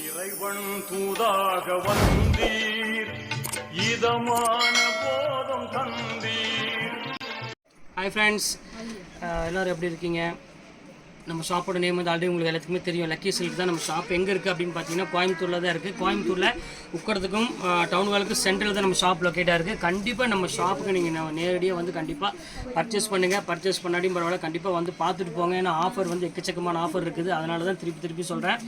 இறைவன் தூதாக வந்தீர் இதமான போதும் தந்தீர். ஹாய் ஃப்ரெண்ட்ஸ், எல்லோரும் எப்படி இருக்கீங்க? நம்ம ஷாப்போட நேம் வந்து ஆல்ரெடி உங்களுக்கு எல்லாத்துக்குமே தெரியும். லக்கி சில்க் தான் நம்ம ஷாப். எங்கே இருக்குது அப்படின்னு பார்த்தீங்கன்னா கோயம்புத்தூரில் தான் இருக்குது. கோயம்புத்தூரில் உட்கிறதுக்கும் டவுன் வேலுக்கு சென்ட்ரல் தான் நம்ம ஷாப் லொக்கேட்டாக இருக்குது. கண்டிப்பாக நம்ம ஷாப்புக்கு நீங்கள் நேரடியாக வந்து கண்டிப்பாக பர்ச்சேஸ் பண்ணுங்கள். பர்ச்சேஸ் பண்ணாடியும் பரவாயில்ல, கண்டிப்பாக வந்து பார்த்துட்டு போங்க. ஏன்னா ஆஃபர் வந்து எக்கச்சக்கமான ஆஃபர் இருக்குது. அதனால தான் திருப்பி சொல்கிறேன்.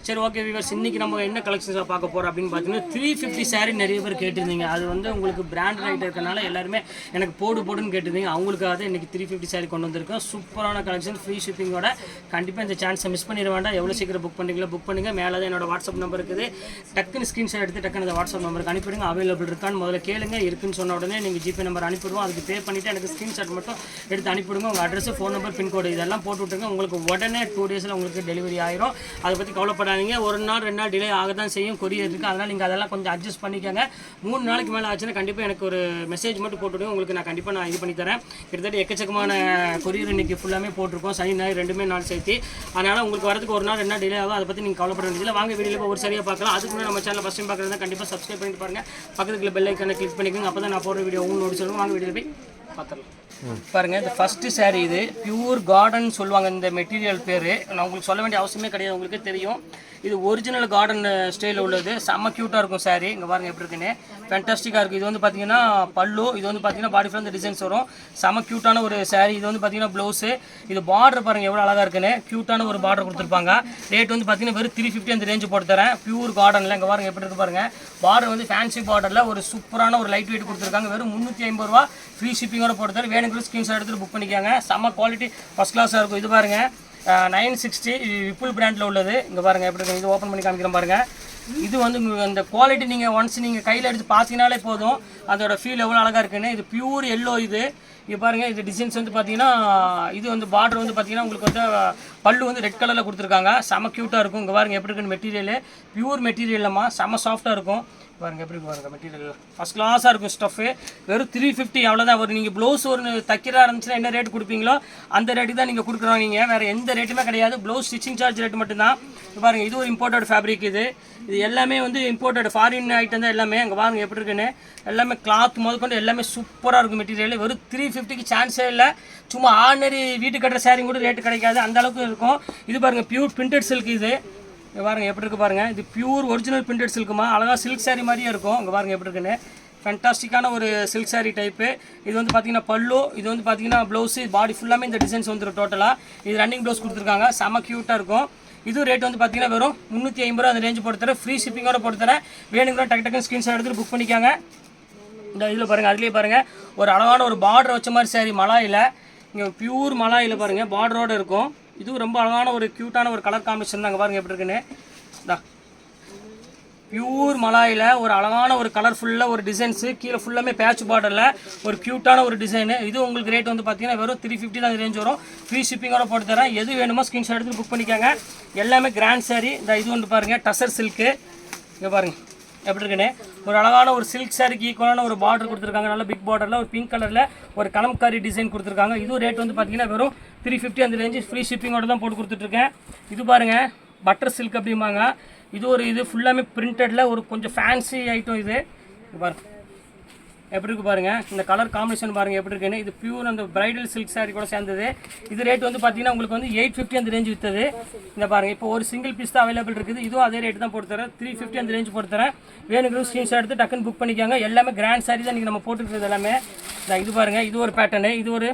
சரி, ஓகே வியூவர்ஸ், இன்றைக்கி நம்ம என்ன கலெக்ஷன்ஸாக பார்க்க போகிறோம் அப்படின்னு பார்த்தீங்கன்னா 350 சாரீ நிறைய பேர் கேட்டிருந்தீங்க. அது வந்து உங்களுக்கு பிராண்ட் ரைட் இருக்கனால எல்லாருமே எனக்கு போடுன்னு கேட்டிருந்தீங்க. அவங்களுக்காக தான் இன்றைக்கி 350 சாரீ கொண்டு வந்திருக்கோம். சூப்பரான கலெக்ஷன், ஃப்ரீ ஷிப்பிங்கோட. கண்டிப்பாக இந்த சான்ஸை மிஸ் பண்ணிட வேண்டாம். எவ்வளோ சீக்கிரம் புக் பண்ணுங்கள். மேலே தான் என்னோட வாட்ஸ்அப் நம்பர் இருக்குது. டக்குன்னு ஸ்க்ரீன்ஷாட் எடுத்து டக்குன்னு அந்த வாட்ஸ்அப் நம்பருக்கு அனுப்பிடுங்க. அவைலபிள் இருக்கான்னு முதல்ல கேளுங்க. இருக்குன்னு சொன்ன உடனே நீங்கள் ஜிபே நம்பர் அனுப்பிடுவோம். அதுக்கு பே பண்ணிவிட்டு எனக்கு ஸ்க்ரீன்ஷாட் மட்டும் எடுத்து அனுப்பிவிடுங்க. உங்கள் அட்ரஸ், ஃபோன் நம்பர், பின்கோடு இதெல்லாம் போட்டு விட்டுருங்க. உங்களுக்கு உடனே 2 டேஸில் உங்களுக்கு டெலிவரி ஆயிரும். அதை பற்றி கவலைப்படாதீங்க. 1 நாள் 2 நாள் டிலே ஆக தான் செய்யும் கொரியர் இருக்குது. அதனால் நீங்கள் அதெல்லாம் கொஞ்சம் அட்ஜஸ்ட் பண்ணிக்கோங்க. 3 நாளைக்கு மேலே ஆச்சுன்னா கண்டிப்பாக எனக்கு ஒரு மெசேஜ் மட்டும் போட்டுவிடுங்க. உங்களுக்கு நான் கண்டிப்பாக இது பண்ணி தரேன். கிட்டத்தட்ட எக்கச்சக்கமான கொரியர் இன்றைக்கி ஃபுல்லாமே போட்டிருக்கோம். சனி ஞாயிறு 2 நாள் சேர்த்து. அதனால் உங்களுக்கு வரதுக்கு 1 நாள் 2 நாள் டிலே ஆகும். அதை பற்றி நீங்கள் கவலைப்பட வேண்டியதில்லை. வாங்க வீடியோவில் ஒரு சரியாக பார்க்கலாம். அதுக்கு முன்னாடி நம்ம சேனல் ஃபஸ்ட் டைம் பார்க்குறதா கண்டிப்பாக சப்ஸ்கிரைப் பண்ணிட்டு பாருங்கள். பக்கத்துக்கு பெல் ஐக்கானை கிளிக் பண்ணிக்கோங்க. அப்போ தான் நான் போடுற வீடியோ உங்களுக்கு நோட்டி சொல்லுவோம். வாங்க வீடியோவில் போய் பார்த்துடலாம். பாருங்கள், இந்த ஃபஸ்ட்டு சாரீ இது பியூர் கார்டன் சொல்லுவாங்க. இந்த மெட்டீரியல் பேர் நான் உங்களுக்கு சொல்ல வேண்டிய அவசியமே கிடையாது, உங்களுக்கு தெரியும். இது ஒரிஜினல் கார்டன் ஸ்டைலில் உள்ளது. செம்ம க்யூட்டாக இருக்கும் சாரீ. இங்கே பாருங்கள் எப்படி இருக்குன்னு, ஃபேன்டாஸ்டிக்காக இருக்குது. இது வந்து பார்த்தீங்கன்னா பல்லு, இது வந்து பார்த்தீங்கன்னா பாடி ஃபுல்லாக இந்த டிசைன்ஸ் வரும். செம்ம க்யூட்டான ஒரு சாரீ. இது வந்து பார்த்தீங்கன்னா ப்ளவுஸு. இது பார்டர் பாருங்கள் எவ்வளோ அழகாக இருக்குன்னு, க்யூட்டான ஒரு பார்டர் கொடுத்துருப்பாங்க. ரேட் வந்து பார்த்தீங்கன்னா வெறும் 350 அந்த ரேஞ்சு போட்டு தரேன். பியூர் கார்டனில் இங்கே பாருங்கள் எப்படி இருக்கு பாருங்கள். பார்டர் வந்து ஃபேன்சி பார்டரில் ஒரு சூப்பரான ஒரு லைட் வெயிட் கொடுத்துருக்காங்க. வெறும் 350 ரூபா ஃப்ரீ ஷிப்பிங்கோட போட்டு தரேன். வேணுங்கிற ஸ்க்ரீன்ஷாட் எடுத்துகிட்டு புக் பண்ணிக்காங்க. செம்ம குவாலிட்டி, ஃபஸ்ட் கிளாஸாக இருக்கும். இது பாருங்கள் 960 விப்புல் பிராண்டில் உள்ளது. இங்கே பாருங்கள் எப்படி இருக்குது. இது ஓப்பன் பண்ணி காமிக்கிறேன் பாருங்கள். இது வந்து இந்த குவாலிட்டி நீங்கள் ஒன்ஸ் நீங்கள் கையில் எடுத்து பார்த்தீங்கனாலே போதும், அதோட ஃபீல் எவ்வளோ அழகாக இருக்குன்னு. இது பியூர் எல்லோ. இது பாருங்கள், இது டிசைன்ஸ் வந்து பார்த்தீங்கன்னா இது வந்து பார்டர் வந்து பார்த்தீங்கன்னா உங்களுக்கு வந்து பல்லு வந்து ரெட் கலரில் கொடுத்துருக்காங்க. செம க்யூட்டாக இருக்கும். இங்கே பாருங்கள் எப்படி இருக்குன்னு. மெட்டீரியல் பியூர் மெட்டீரியல்லம்மா, செம சாஃப்ட்டாக இருக்கும். பாருங்கள் எப்படி பாருங்கள் மெட்டீரியல் ஃபஸ்ட் கிளாஸாக இருக்கும். ஸ்டஃப்பு வெறும் 350 அவ்வளோதான். ஒரு நீங்கள் ப்ளவுஸ் ஒரு தைக்கிறா இருந்துச்சுன்னா என்ன ரேட் கொடுப்பீங்களோ அந்த ரேட்டு தான் நீங்கள் கொடுக்குறாங்க. நீங்கள் வேறு எந்த ரேட்டுமே கிடையாது. ப்ளவுஸ் ஸ்டிச்சிங் சார்ஜ் ரேட்டு மட்டும்தான். பாருங்கள், இது ஒரு இம்போர்ட்டட் ஃபேப்ரிக். இது எல்லாமே வந்து இம்போர்ட்டட் ஃபாரின் ஐட்டம் தான் எல்லாமே. அங்கே பாருங்கள் எப்படி இருக்குன்னு. எல்லாமே கிளாத் முதற்கொண்டு எல்லாமே சூப்பராக இருக்கும் மெட்டீரியல். வெறும் 350க்கு சான்ஸே இல்லை. சும்மா ஆர்டினரி வீட்டு கட்டுற சாரீ கூட ரேட்டு கிடைக்காது, அந்த அளவுக்கு இருக்கும். இது பாருங்கள் பியூர் பிரிண்டட் சில்க். இது பாருங்கள் எப்படி இருக்குது பாருங்கள். இது பியூர் ஒரிஜினல் பிரிண்டட் சில்க்குமா, அழகாக சில்க் சாரீ மாதிரியே இருக்கும். இங்கே பாருங்கள் எப்படி இருக்குன்னு. ஃபேன்டாஸ்டிக்கான ஒரு சில்க் சாரீ டைப்பு. இது வந்து பார்த்தீங்கன்னா பல்லு, இது வந்து பார்த்தீங்கன்னா ப்ளவுஸு, பாடி ஃபுல்லாமே இந்த டிசைன்ஸ் வந்துடும் டோட்டலாக. இது ரன்னிங் ப்ளவுஸ் கொடுத்துருக்காங்க. செம்ம க்யூட்டாக இருக்கும். இது ரேட் வந்து பார்த்தீங்கன்னா வெறும் 350 ரூபா அந்த ரேஞ்சு போட்டு தரேன். ஃப்ரீ ஷிப்பிங்கோட போட்டு தரேன். வேணுங்கிற டக்குன்னு ஸ்க்ரீன்ஷாட் எடுத்துகிட்டு புக் பண்ணிக்காங்க. இந்த இதில் பாருங்கள், அதுலேயே பாருங்கள் ஒரு அழகான ஒரு பார்டர் வச்ச மாதிரி சாரீ. மலாயில் இங்கே பியூர் மலாயில் பாருங்கள் பார்டரோடு இருக்கும். இதுவும் ரொம்ப அழகான ஒரு க்யூட்டான ஒரு கலர் காம்பினேஷன் தாங்க. பாருங்கள் எப்படி இருக்குன்னு. பியூர் மலாயில் ஒரு அழகான ஒரு கலர்ஃபுல்லாக ஒரு டிசைன்ஸு. கீழே ஃபுல்லாமே பேட்ச் பார்டரில் ஒரு க்யூட்டான ஒரு டிசைனு. இது உங்களுக்கு ரேட் வந்து பார்த்தீங்கன்னா வெறும் 350 தான் ரேஞ்ச் வரும். ஃப்ரீ ஷிப்பிங்கோட போட்டு தரேன். எது வேணுமோ ஸ்க்ரீன்ஷாட் எடுத்து புக் பண்ணிக்காங்க. எல்லாமே கிராண்ட் சாரீ. இந்த இது வந்து பாருங்கள் டசர் சில்க்கு. இங்கே பாருங்கள் எப்படி இருக்குன்னு. ஒரு அழகான ஒரு சில்க் சாரிக்கு ஈக்குவலான ஒரு பார்டர் கொடுத்துருக்காங்க. நல்ல பிக் பார்டரில் ஒரு பிங்க் கலரில் ஒரு கலம்காரி டிசைன் கொடுத்துருக்காங்க. இது ரேட் வந்து பார்த்தீங்கன்னா வெறும் 350 அந்த ரேஞ்சு. ஃப்ரீ ஷிப்பிங்கோட தான் போட்டு கொடுத்துட்ருக்கேன். இது பாருங்கள் பட்டர் சில்க் அப்படிம்பாங்க. இது ஃபுல்லாமே பிரிண்டடில் ஒரு கொஞ்சம் ஃபேன்சி ஐட்டம். இது பாருங்கள் எப்படி இருக்குது பாருங்கள். இந்த கலர் காம்பினேஷன் பாருங்கள் எப்படி இருக்குன்னு. இது பியூர் அந்த பிரைடல் சில்க் சாரீ கூட சேர்ந்தது. இது ரேட் வந்து பார்த்தீங்கன்னா உங்களுக்கு வந்து 850 அந்த ரேஞ்சு விற்றது. இந்த பாருங்கள் இப்போ ஒரு சிங்கிள் பீஸ் தான் அவைலபிள் இருக்குது. இதுவும் அதே ரேட்டு தான் போட்டு தரேன். 350 அந்த ரேஞ்சு போட்டு தரேன். வேணுங்கிற ஸ்க்ரீன்ஷாட் எடுத்து டக்குன்னு புக் பண்ணிக்காங்க. எல்லாமே கிராண்ட் சாரீ தான் நீங்கள் நம்ம போட்டுருக்குறது எல்லாமே. இது பாருங்கள், இது ஒரு பேட்டர்னு. இது ஒரு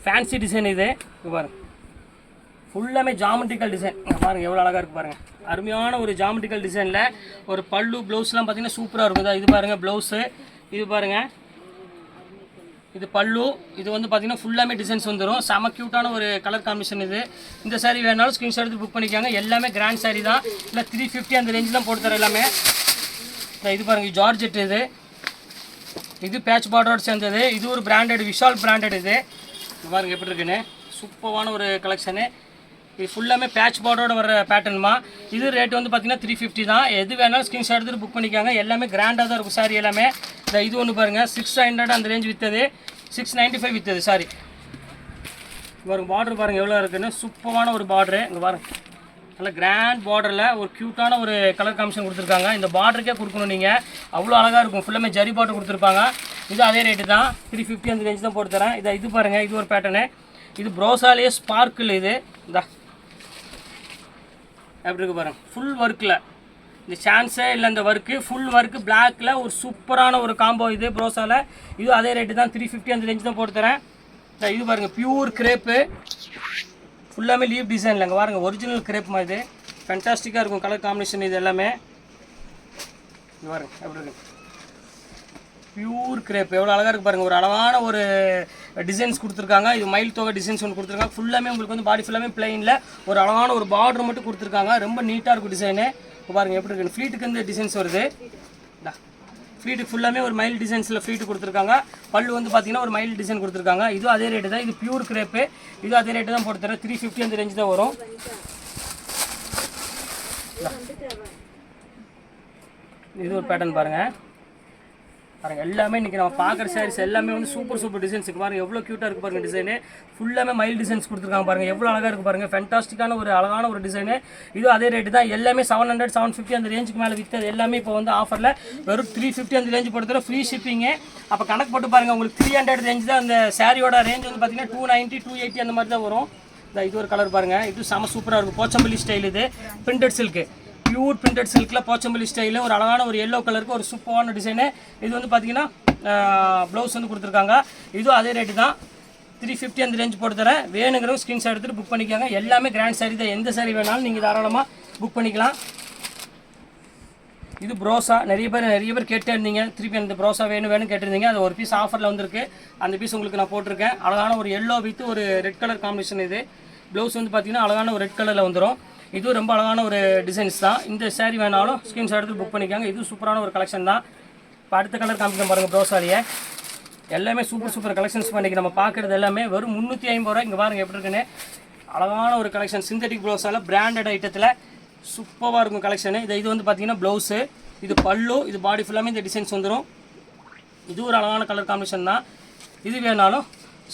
ஃபேன்சி டிசைன். இது பாருங்கள் ஃபுல்லாமே ஜாமெட்ரிக்கல் டிசைன். பாருங்கள் எவ்வளோ அழகாக இருக்குது பாருங்கள். அருமையான ஒரு ஜாமெட்ரிக்கல் டிசைனில் ஒரு பல்லு ப்ளவுஸ்லாம் பார்த்தீங்கன்னா சூப்பராக இருக்கும். இது பாருங்கள் ப்ளவுஸு. இது பாருங்கள் இது பல்லு. இது வந்து பார்த்தீங்கன்னா ஃபுல்லாமே டிசைன்ஸ் வந்துடும். செம க்யூட்டான ஒரு கலர் காம்பினேஷன். இந்த சாரீ வேணாலும் ஸ்க்ரீன்ஷாட் எடுத்து புக் பண்ணிக்காங்க. எல்லாமே கிராண்ட் சாரீ தான். இல்லை 350 அந்த ரேஞ்சு தான் போட்டு தரேன் எல்லாமே. இது பாருங்கள் ஜார்ஜெட். இது பேட்ச் பார்டரோடு சேர்ந்தது. இது ஒரு பிராண்டட் விஷால் பிராண்டட். இது பாருங்கள் எப்படி இருக்குன்னு. சூப்பரான ஒரு கலெக்ஷனு. இது ஃபுல்லாமே பேட்ச் பார்டரோட வர பேட்டர்னுமா. இது ரேட் வந்து பார்த்தீங்கன்னா 350 தான். எது வேணாலும் ஸ்க்ரீன்ஷாட் எடுத்துகிட்டு புக் பண்ணிக்காங்க. எல்லாமே கிராண்டாக தான் இருக்கும் சாரி எல்லாமே. இது ஒன்று பாருங்கள் 600 அந்த ரேஞ்ச் விற்றது. 695 விற்றது சாரி. பாருங்கள் பார்டர் பாருங்கள் எவ்வளோ இருக்குன்னு. சூப்பரான ஒரு பார்டரு. இங்கே பாருங்கள் நல்ல கிராண்ட் பார்டரில் ஒரு க்யூட்டான ஒரு கலர் காம்பினேஷன் கொடுத்துருக்காங்க. இந்த பார்டருக்கே கொடுக்கணும் நீங்கள், அவ்வளோ அழகாக இருக்கும். ஃபுல்லாமே ஜரி பார்டர் கொடுத்துருப்பாங்க. இது அதே ரேட்டு தான், 350 அந்த ரேஞ்ச் தான் போட்டு தரேன். இது பாருங்கள், இது ஒரு பேட்டர்னு. இது ப்ரோசாலேயே ஸ்பார்க்கிள். இது இந்தா எப்படி இருக்குது பாருங்கள், ஃபுல் ஒர்க்கில். இந்த சான்ஸே இல்லை, இந்த ஒர்க்கு ஃபுல் ஒர்க்கு பிளாக்கில் ஒரு சூப்பரான ஒரு காம்போ. இது ப்ரோசாவில் இது அதே ரேட்டு தான், 350 அந்த ரேஞ்ச் தான் போட்டு தரேன். இது பாருங்கள், பியூர் கிரேப்பு, ஃபுல்லாமே லீவ் டிசைன் இல்லைங்க பாருங்கள், ஒரிஜினல் கிரேப் மாதிரி. இது ஃபேன்டாஸ்டிக்காக இருக்கும் கலர் காம்பினேஷன். இது எல்லாமே இது பாருங்க எப்படி இருக்கு, பியூர் கிரேப் எவ்வளோ அழகாக இருக்குது பாருங்கள். ஒரு அழகான ஒரு டிசைன்ஸ் கொடுத்துருக்காங்க. இது மயில் தொகை டிசைன்ஸ் ஒன்று கொடுத்துருக்காங்க. ஃபுல்லாமே உங்களுக்கு வந்து பாடி ஃபுல்லாமே பிளெயினில் ஒரு அழகான ஒரு பார்டர் மட்டும் கொடுத்துருக்காங்க. ரொம்ப நீட்டாக இருக்கும் டிசைனு. இப்போ பாருங்கள் எப்படி இருக்குது. ஃப்ளீட்டுக்கு வந்து டிசைன்ஸ் வருது. ஃப்ளீட்டுக்கு ஃபுல்லாமே ஒரு மயில் டிசைன்ஸில் ஃப்ளீட்டு கொடுத்துருக்காங்க. பல்லு வந்து பார்த்தீங்கன்னா ஒரு மயில் டிசைன் கொடுத்துருக்காங்க. இது அதே ரேட்டு தான். இது பியூர் கிரேப்பு, இது அதே ரேட்டு தான் போட்டு தரேன். 350 அந்த ரேஞ்சு தான் வரும். இது ஒரு பேட்டர்ன் பாருங்கள். எல்லாமே இன்றைக்கி நம்ம பார்க்குற சாரீஸ் எல்லாமே வந்து சூப்பர் டிசைன்ஸுக்கு பாருங்கள், எவ்வளோ க்யூட்டாக இருக்குது பாருங்கள். டிசைனு ஃபுல்லாமே மயில் டிசைன்ஸ் கொடுத்துருக்காங்க பாருங்கள், எவ்வளோ அழகாக இருக்குது பாருங்கள். ஃபேன்டாஸ்டிக்கான ஒரு அழகான ஒரு டிசைனு. இது அதே ரேட்டு தான். எல்லாமே 700 750 அந்த ரேஞ்சுக்கு மேலே விற்றது எல்லாமே இப்போ வந்து ஆஃபரில் வெறும் 350 அந்த ரேஞ்சு போட்டு ஃப்ரீ ஷிப்பிங்கு. அப்போ கணக்கு போட்டு பாருங்கள், உங்களுக்கு 300 ரேஞ்ச் தான். அந்த சாரியோட ரேஞ்ச் வந்து பார்த்தீங்கன்னா 290 280 அந்த மாதிரி தான் வரும். இது ஒரு கலர் பாருங்கள், இது செம சூப்பராக இருக்கும். போச்சம்பள்ளி ஸ்டைல். இது பிரிண்டட் சில்க்கு, பியூர் பிரிண்டட் சில்கில் போச்சம்பள்ளி ஸ்டைலில் ஒரு அழகான ஒரு எல்லோ கலருக்கு ஒரு சூப்பரான டிசைனு. இது வந்து பார்த்தீங்கன்னா ப்ளவுஸ் வந்து கொடுத்துருக்காங்க. இதுவும் அதே ரேட்டு தான், 350 அந்த ரேஞ்ச் போட்டு தரேன். வேணுங்கிறவங்க ஸ்க்ரீன்ஷாட் எடுத்துகிட்டு புக் பண்ணிக்காங்க. எல்லாமே கிராண்ட் சாரீ தான். எந்த சாரீ வேணாலும் நீங்கள் தாராளமாக புக் பண்ணிக்கலாம். இது ப்ரோசா. நிறைய பேர் கேட்டே இருந்தீங்க, திருப்பி அந்த ப்ரோசா வேணும் கேட்டிருந்தீங்க. அது ஒரு பீஸ் ஆஃபரில் வந்திருக்கு. அந்த பீஸ் உங்களுக்கு நான் போட்டிருக்கேன். அழகான ஒரு எல்லோ வித் ஒரு ரெட் கலர் காம்பினேஷன். இது ப்ளவுஸ் வந்து பார்த்தீங்கன்னா அழகான ஒரு ரெட் கலரில் வந்துடும். இதுவும் ரொம்ப அழகான ஒரு டிசைன்ஸ் தான். இந்த சாரீ வேணாலும் ஸ்க்ரீன்ஷாட் எடுத்து புக் பண்ணிக்காங்க. இது சூப்பரான ஒரு கலெக்ஷன் தான். இப்போ அடுத்த கலர் காமிக்கிறேன் பாருங்கள், ப்ரோசாரியை. எல்லாமே சூப்பர் கலெக்ஷன்ஸ் பண்ணிக்கு நம்ம பார்க்குறது எல்லாமே வெறும் 350 ரூபா. இங்கே பாருங்கள் எப்படி இருக்குன்னு, அழகான ஒரு கலெக்ஷன். சிந்தட்டிக் ப்ளவுஸால் பிராண்டட் ஐட்டத்தில் சூப்பராக இருக்கும் கலெக்ஷனு. இது வந்து பார்த்தீங்கன்னா ப்ளவுஸு, இது பல்லு, இது பாடி ஃபுல்லாமே இந்த டிசைன்ஸ் வந்துடும். இது ஒரு அழகான கலர் காம்பினேஷன் தான். இது வேணாலும்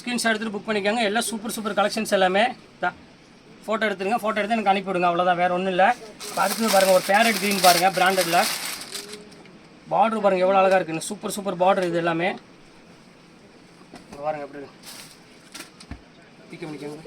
ஸ்க்ரீன்ஷாட் எடுத்துகிட்டு புக் பண்ணிக்காங்க. எல்லாம் சூப்பர் கலெக்ஷன்ஸ் எல்லாமே தான். ஃபோட்டோ எடுத்துருங்க, ஃபோட்டோ எடுத்து எனக்கு அனுப்பிவிடுங்க, அவ்வளோதான், வேறு ஒன்றும் இல்லை. அடுத்து பாருங்கள், ஒரு பேரட் க்ரீன் பாருங்கள், பிராண்டடில். பார்டர் பாருங்கள் எவ்வளோ அழகாக இருக்குன்னு, சூப்பர் பார்டர். இது எல்லாமே பாருங்கள் எப்படி பிக்க பண்ணிக்கோங்க.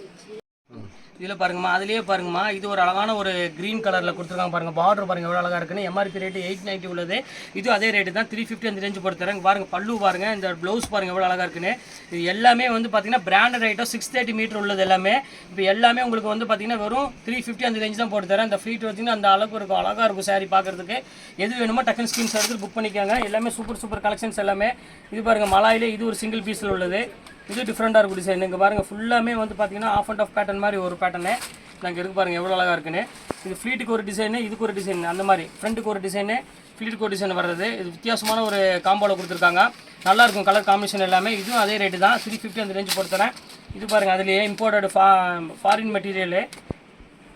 இதில் பாருங்கம்மா, அதுலேயே பாருங்கம்மா, இது ஒரு அழகான ஒரு க்ரீன் கலரில் கொடுத்துருக்காங்க பாருங்கள். பார்டர் பாருங்கள் எவ்வளோ அழகாக இருக்குன்னு. எம்ஆர்பி ரேட்டு 890 உள்ளது. இது அதே ரேட்டு தான், 350 அந்த ரேஞ்சு போட்டு தரேன். பாருங்கள் பல்லு பாருங்கள், இந்த ப்ளவுஸ் பாருங்கள் எவ்வளோ அழகாக இருக்குன்னு. இது எல்லாமே வந்து பார்த்தீங்கன்னா பிராண்டட் ஐட்டம், 630 மீட்டர் உள்ளது எல்லாமே. இப்போ எல்லாமே உங்களுக்கு வந்து பார்த்தீங்கன்னா வெறும் 350 அந்த ரேஞ்சு தான் போட்டு தரேன். இந்த ஃப்ளீட் வச்சிங்கன்னா அந்த அளவுக்கு இருக்கும், அழகாக இருக்கும் சாரீ பார்க்குறதுக்கு. எது வேணுமோ டக்குன்னு ஸ்க்ரீன்ஷாட் எடுத்து புக் பண்ணிக்காங்க. எல்லாமே சூப்பர் கலெக்ஷன்ஸ் எல்லாமே. இது பாருங்கள் மலாயிலே, இது ஒரு சிங்கிள் பீஸில் உள்ளது. இது டிஃப்ரெண்ட்டாக இருக்கும் டிசைன். இங்கே பாருங்கள் ஃபுல்லாமே வந்து பார்த்தீங்கன்னா ஆஃப் அண்ட் ஆஃப் பேட்டர்ன் மாதிரி ஒரு பேட்டர்னு. நாங்கள் இருக்கு பாருங்கள் எவ்வளோ அழகாக இருக்குன்னு. இது ஃப்ளீட்டுக்கு ஒரு டிசைனு, இதுக்கு ஒரு டிசைன், அந்த மாதிரி ஃப்ரண்ட்டுக்கு ஒரு டிசைனு, ஃப்ளீட்டுக்கு ஒரு டிசைன் வர்றது. இது வித்தியாசமான ஒரு காம்போவில் கொடுத்துருக்காங்க. நல்லாயிருக்கும் கலர் காம்பினேஷன் எல்லாமே. இதுவும் அதே ரேட்டு தான், 350 அந்த ரேஞ்சு போட்டு தரேன். இது பாருங்கள், அதுலேயே imported foreign material,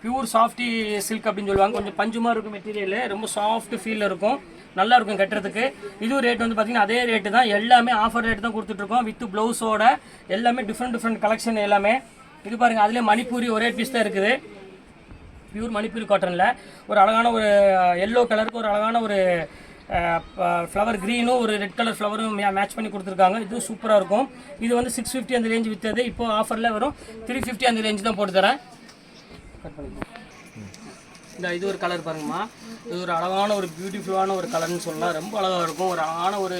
pure softy silk அப்படின்னு சொல்லுவாங்க. கொஞ்சம் பஞ்சுமாக இருக்கும் மெட்டீரியல், ரொம்ப சாஃப்ட் ஃபீல் இருக்கும், நல்லா இருக்கும் கட்டுறதுக்கு. இதுவும் ரேட் வந்து பார்த்தீங்கன்னா அதே ரேட்டு தான். எல்லாமே ஆஃபர் ரேட்டு தான் கொடுத்துட்ருக்கோம், வித் ப்ளவுஸோட. எல்லாமே டிஃப்ரெண்ட் கலெக்ஷன் எல்லாமே. இது பாருங்கள், அதிலே மணிப்பூரி ஒரே பீஸ் தான் இருக்குது. பியூர் மணிப்பூரி காட்டனில் ஒரு அழகான ஒரு எல்லோ கலருக்கு ஒரு அழகான ஒரு ஃப்ளவர் க்ரீனும் ஒரு ரெட் கலர் ஃப்ளவரும் மேட்ச் பண்ணி கொடுத்துருக்காங்க. இது சூப்பராக இருக்கும். இது வந்து 650 அந்த ரேஞ்சு விற்றது. இப்போது ஆஃபரில் வரும் 350 அந்த ரேஞ்சு தான் போட்டு தரேன். கட் பண்ணிக்கலாம். இது ஒரு கலர் பாருங்கம்மா, இது ஒரு அழகான ஒரு பியூட்டிஃபுல்லான ஒரு கலர்னு சொல்லலாம். ரொம்ப அழகாக இருக்கும். ஒரு அழகான ஒரு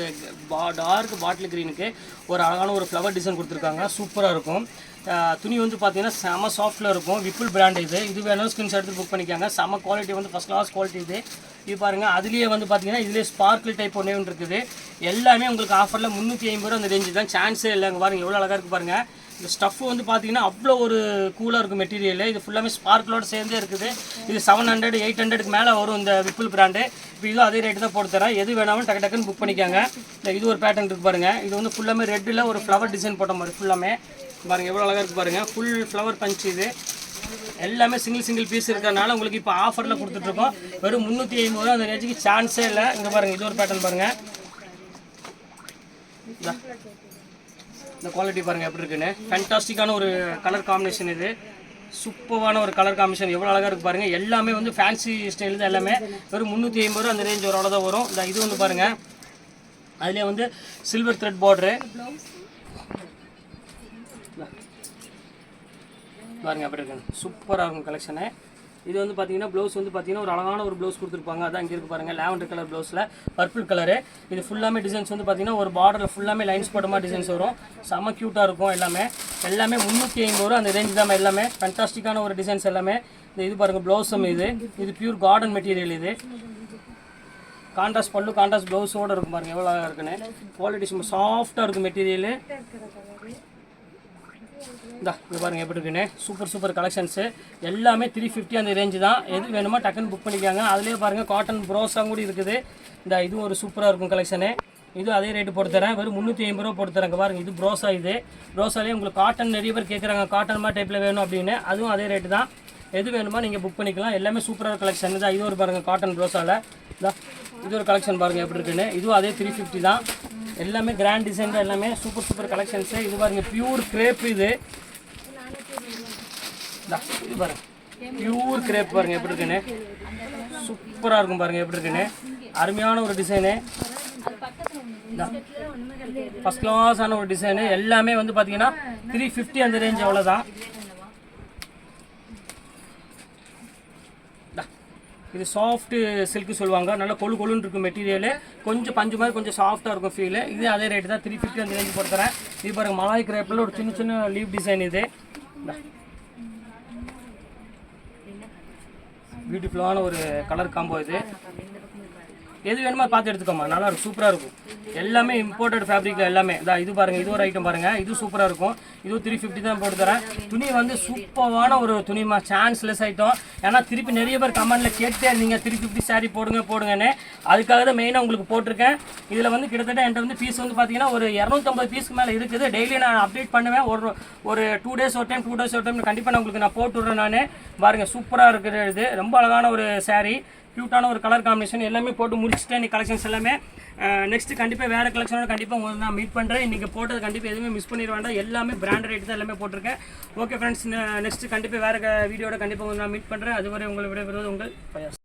டார்க் பாட்டில் க்ரீனுக்கு ஒரு அழகான ஒரு ஃப்ளவர் டிசைன் கொடுத்துருக்காங்க. சூப்பராக இருக்கும். துணி வந்து பார்த்தீங்கன்னா செம சாஃப்ட்டில் இருக்கும். விப்புல் பிராண்ட். இது வேணும் ஸ்க்ரீன்ஷாட் எடுத்து புக் பண்ணிக்காங்க. செம குவாலிட்டி, வந்து ஃபஸ்ட் கிளாஸ் குவாலிட்டி. இது பாருங்கள், அதுலேயே வந்து பார்த்தீங்கன்னா இதுலேயே ஸ்பார்க்கிள் டைப் ஒன்றே ஒன்று இருக்குது. எல்லாமே உங்களுக்கு ஆஃபரில் 350 ரூபா அந்த ரேஞ்சு தான். சான்ஸே இல்லை. அங்கே பாருங்கள் எவ்வளோ அழகாக இருக்குது பாருங்கள். இந்த ஸ்டஃப் வந்து பார்த்தீங்கன்னா அவ்வளோ ஒரு கூலாக இருக்கும் மெட்டீரியல். இது ஃபுல்லாமே ஸ்பார்க்கிளோடு சேர்ந்தே இருக்குது. இது 700 800க்கு மேலே வரும் இந்த விப்புல் பிராண்டு. இப்போ இதுவும் அதே ரேட்டு தான் போட்டு தரேன். எது வேணாலும் டக்குன்னு புக் பண்ணிக்காங்க. இது ஒரு பேட்டர்ன் இருக்குது பாருங்கள். இது வந்து ஃபுல்லாமே ரெட்டில் ஒரு ஃப்ளவர் டிசைன் போட்ட மாதிரி ஃபுல்லாமே பாருங்கள் எவ்வளோ அழகாக இருக்குது பாருங்கள். Full flower punch. இது எல்லாமே சிங்கிள் பீஸ் இருக்கிறதுனால உங்களுக்கு இப்போ ஆஃபரில் கொடுத்துட்ருக்கோம். வெறும் 350 ரூபா அந்த ரேஞ்சுக்கு சான்ஸே இல்லை. இங்கே பாருங்கள், இது ஒரு பேட்டர்ன் பாருங்கள். இந்த குவாலிட்டி பாருங்கள் எப்படி இருக்குன்னு. ஃபேன்டாஸ்டிக்கான ஒரு கலர் காம்பினேஷன். இது சூப்பரான ஒரு கலர் காம்பினேஷன் எவ்வளோ அழகாக இருக்குது பாருங்கள். எல்லாமே வந்து ஃபேன்சி ஸ்டைல் தான் எல்லாமே. வெறும் 350 ரூபா அந்த ரேஞ்ச் ஒரு அவ்வளோ தான் வரும். இந்த இது வந்து பாருங்கள், அதிலே வந்து சில்வர் த்ரெட் பார்டரு பாருங்கள் அப்படி இருக்கு. சூப்பராக இருக்கும் கலெக்ஷனு. இது வந்து பார்த்தீங்கன்னா ப்ளவுஸ் வந்து பார்த்தீங்கன்னா ஒரு அழகான ஒரு ப்ளவுஸ் கொடுத்துருப்பாங்க. அதான் இங்கே இருக்குது பாருங்கள், லாவெண்டர் கலர் ப்ளவுஸில் பர்பிள் கலரு. இது ஃபுல்லாமே டிசைன்ஸ் வந்து பார்த்தீங்கன்னா ஒரு பார்டரில் ஃபுல்லாமே லைன்ஸ் போட்ட மாதிரி டிசைன்ஸ் வரும். செம்ம க்யூட்டாக இருக்கும். எல்லாமே 350 ரூபா அந்த ரேஞ்ச் தான். எல்லாமே ஃபேன்டாஸ்டிக்கான ஒரு டிசைன்ஸ் எல்லாமே. இது பாருங்கள் ப்ளவுஸும் இது பியூர் கார்டன் மெட்டீரியல். இது கான்ட்ராஸ்ட் பல்லு கான்ட்ராஸ்ட் ப்ளவுஸோடு இருக்கும் பாருங்கள் எவ்வளோ அழகாக இருக்குன்னு. குவாலிட்டி சும்மா சாஃப்டாக இருக்கும் மெட்டீரியலு. இது பாருங்கள் எப்படி இருக்குன்னு. சூப்பர் கலெக்ஷன்ஸு எல்லாமே 350 அந்த ரேஞ்சு தான். எது வேணுமோ டக்குன்னு புக் பண்ணிக்காங்க. அதுலேயே பாருங்கள் காட்டன் ப்ரோஸாக கூட இருக்குது. இதுவும் ஒரு சூப்பராக இருக்கும் கலெக்ஷனு. இது அதே ரேட்டு போட்டு தரேன், வெறும் 350 ரூபா போட்டு தரேங்க. பாருங்கள் இது ப்ரோஸா. இது ப்ரோஸாலே உங்களுக்கு காட்டன் நிறைய பேர் கேட்குறாங்க, காட்டன் மாதிரி டைப்பில் வேணும் அப்படின்னு. அதுவும் அதே ரேட்டு தான். எது வேணுமோ நீங்கள் புக் பண்ணிக்கலாம். எல்லாமே சூப்பராக கலெக்ஷன் தான். இது ஒரு பாருங்கள் காட்டன் ப்ரோஸாவில் இது ஒரு கலெக்ஷன் பாருங்கள் எப்படி இருக்குன்னு. இதுவும் அதே 350 தான். எல்லாமே கிராண்ட் டிசைன் தான். எல்லாமே சூப்பர் கலெக்ஷன்ஸு. இது பாருங்கள் பியூர் கிரேப். இது பாருங்க பியூர் கிரேப் பாருங்கள் எப்படி இருக்குன்னு. சூப்பராக இருக்கும் பாருங்கள் எப்படி இருக்குன்னு. அருமையான ஒரு டிசைனு, ஃபஸ்ட் கிளாஸான ஒரு டிசைனு. எல்லாமே வந்து பார்த்தீங்கன்னா 350 அந்த ரேஞ்ச் அவ்வளோதான். இது சாஃப்ட் சில்க்கு சொல்லுவாங்க. நல்லா கொழுன்னு இருக்கும் மெட்டீரியல். கொஞ்சம் பஞ்சு மாதிரி கொஞ்சம் சாஃப்டாக இருக்கும் ஃபீல். இது அதே ரேட்டு தான், 350 அந்த ரேஞ்சு போட்டு தரேன். இது பாருங்கள் மலாய் கிரேப்பில் ஒரு சின்ன லீவ் டிசைன். இது பியூட்டிஃபுல்லான ஒரு கலர் காம்போ. இது எது வேணுமோ பார்த்து எடுத்துக்கோமா, நல்லா இருக்கும், சூப்பராக இருக்கும். எல்லாமே இம்போர்ட்டட் ஃபேப்ரிக்கில் எல்லாமே. இது பாருங்கள், இது ஒரு ஐட்டம் பாருங்கள், இது சூப்பராக இருக்கும். இதுவும் 350 தான் போட்டு தரேன். துணி வந்து சூப்பரான ஒரு துணிமா, சான்ஸ்லெஸ் ஐட்டம். ஏன்னா திருப்பி நிறைய பேர் கமெண்டில் கேட்டே இருந்தீங்க 350 சாரீ போடுங்கன்னு. அதுக்காக தான் மெயினாக உங்களுக்கு போட்டிருக்கேன். இதில் வந்து கிட்டத்தட்ட என்கிட்ட வந்து பீஸ் வந்து பார்த்தீங்கன்னா ஒரு 250 பீஸ்க்கு மேலே இருக்குது. டெய்லி நான் அப்டேட் பண்ணுவேன். ஒரு 2 டேஸ் ஒரு டைம் 2 டேஸ் ஒரு டைம் கண்டிப்பாக நான் உங்களுக்கு போட்டு விட்றேன். நான் பாருங்கள் சூப்பராக இருக்குது. இது ரொம்ப அழகான ஒரு சாரீ, க்யூட்டான ஒரு கலர் காம்பினேஷன். எல்லாமே போட்டு முடிச்சுட்டேன் இன்னைக்கு கலெக்ஷன்ஸ் எல்லாமே. நெக்ஸ்ட்டு கண்டிப்பாக வேறு கலெக்ஷனோட கண்டிப்பாக உங்களுக்கு நான் மீட் பண்ணுறேன். இன்றைக்கி போட்டது கண்டிப்பாக எதுவுமே மிஸ் பண்ணிட வேண்டாம். எல்லாமே பிராண்ட் ரேட் தான் எல்லாமே போட்டிருக்கேன். ஓகே ஃப்ரெண்ட்ஸ், நெக்ஸ்ட்டு கண்டிப்பாக வேறு வீடியோட கண்டிப்பாக நான் மீட் பண்ணுறேன். அதுவரை உங்களை விடைபெறுவது உங்கள் பயாஸ்.